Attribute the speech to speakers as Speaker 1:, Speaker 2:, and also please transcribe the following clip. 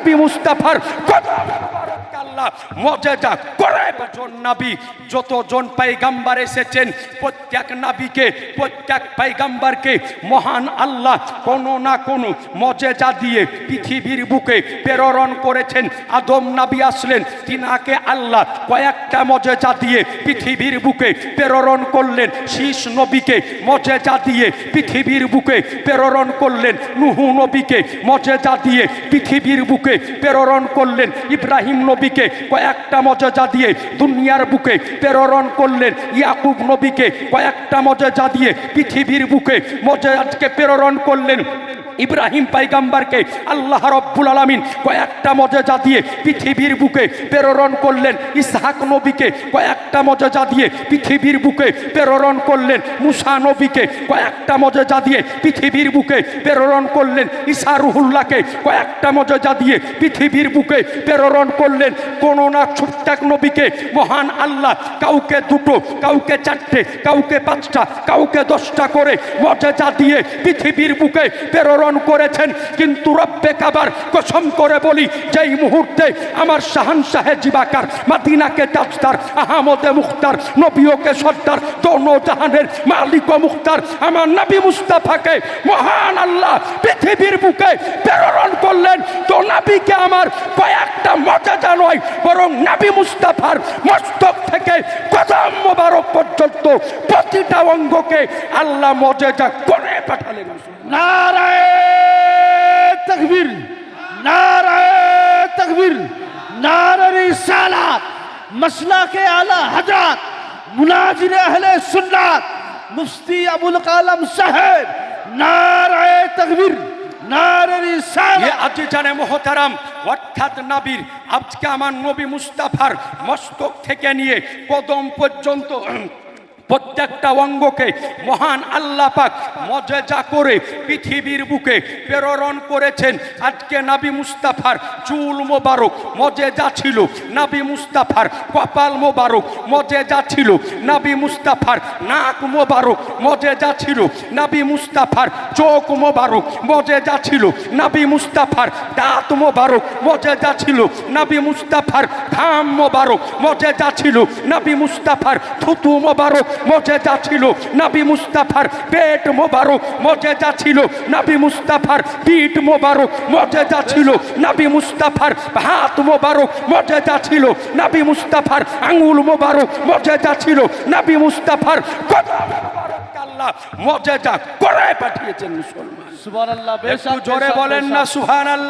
Speaker 1: নবী মুস্তাফার আল্লাহ মুআজিজা করে জন নবী যতজন পয়গম্বর এসেছেন প্রত্যেক নবীকে প্রত্যেক পয়গম্বরকে মহান আল্লাহ কোনো না কোনো মুআজিজা দিয়ে পৃথিবীর বুকে প্রেরণ করেছেন। আদম নবী আসলেন, তিনাকে আল্লাহ কয়েকটা মুআজিজা দিয়ে পৃথিবীর বুকে প্রেরণ করলেন। শীষ নবীকে মুআজিজা দিয়ে পৃথিবীর বুকে প্রেরণ করলেন। নূহ নবীকে মুআজিজা দিয়ে পৃথিবীর বুকে প্রেরণ করলেন। ইব্রাহিম নবীকে কয়েকটা মুআজিজা দিয়ে দুনিয়ার বুকে প্রেরণ করলেন। ইয়াকুব নবীকে কয়েকটা মুআজিজা দিয়ে পৃথিবীর বুকে মুআজিজাকে প্রেরণ করলেন। ইব্রাহিম পয়গম্বরকে আল্লাহ রাব্বুল আলামিন কয়েকটা মুআজিজা দিয়ে পৃথিবীর বুকে প্রেরণ করলেন। ইসহাক নবীকে কয়েকটা মুআজিজা দিয়ে পৃথিবীর বুকে প্রেরণ করলেন। মুসা নবীকে কয়েকটা মুআজিজা দিয়ে পৃথিবীর বুকে প্রেরণ করলেন। ঈসা রুহুল্লাহকে কয়েকটা মুআজিজা দিয়ে পৃথিবীর বুকে প্রেরণ করলেন। কোন না প্রত্যেক নবীকে মহান আল্লাহ কাউকে দুটো, কাউকে চারটে, কাউকে পাঁচটা, কাউকে 10টা করে মুআজিজা দিয়ে পৃথিবীর বুকে প্রেরণ করেছেন। কিন্তু রব্বে কাবার কসম করে বলি, যেই মুহূর্তে আমার শাহানশাহে জিবাকার মদিনাকে তাজদার আহমদে মুখতার নবীকে সর্দার দোনো জাহানের মালিক ও মুখতার আমার নবী মুস্তাফাকে মহান আল্লাহ পৃথিবীর বুকে প্রেরণ করলেন, তো নবীকে আমার কয়েকটা মুআজিজা নয়, বরং নবী মুস্তাফার মস্তক থেকে কদম মোবারক পর্যন্ত প্রতিটা অঙ্গকে আল্লাহ মুআজিজা করে পাঠালেন।
Speaker 2: নারায়ে তাকবীর, নারায়ে তাকবীর, নারায়ে রিসালাত, মাসলাকে আলা হযরত মুনাজির আহলে সুন্নাত মুফতি আবুল কালাম সাহেব, নারায়ে তাকবীর, নারায়ে রিসালাত।
Speaker 1: আজি জানে মোহতারাম, অর্থাৎ নবীর আজকে আমার নবী মুস্তাফার মস্তক থেকে নিয়ে কদম পর্যন্ত প্রত্যেকটা অঙ্গকে মহান আল্লাহ পাক মুআজিজা করে পৃথিবীর বুকে প্রেরণ করেছেন। আজকে নবী মুস্তাফার চুল মোবারক মুআজিজা ছিল, নবী মুস্তাফার কপাল মোবারক মুআজিজা ছিল, নবী মুস্তাফার নাক মোবারক মুআজিজা ছিল, নবী মুস্তাফার চোখ মোবারক মুআজিজা ছিল, নবী মুস্তাফার দাঁত মোবারক মুআজিজা ছিল, নবী মুস্তাফার ঘাম মোবারক মুআজিজা ছিল, নবী মুস্তাফার থুতু মোবারক মুআজিজা ছিল, নবী মুস্তাফার পেট মোবারক মুআজিজা ছিল, নবী মুস্তাফার পিঠ মোবারক মুআজিজা ছিল, নবী মুস্তাফার হাত মোবারক মুআজিজা ছিল, নবী মুস্তাফার আঙ্গুল মোবারক মুআজিজা ছিল, নবী মুস্তাফার কদম মোবারক আল্লাহ মুআজিজা করে পাঠিয়েছেন। মুসলমান
Speaker 2: সুবহানাল্লাহ,
Speaker 1: একটু জোরে বলেন না সুবহানাল্লাহ।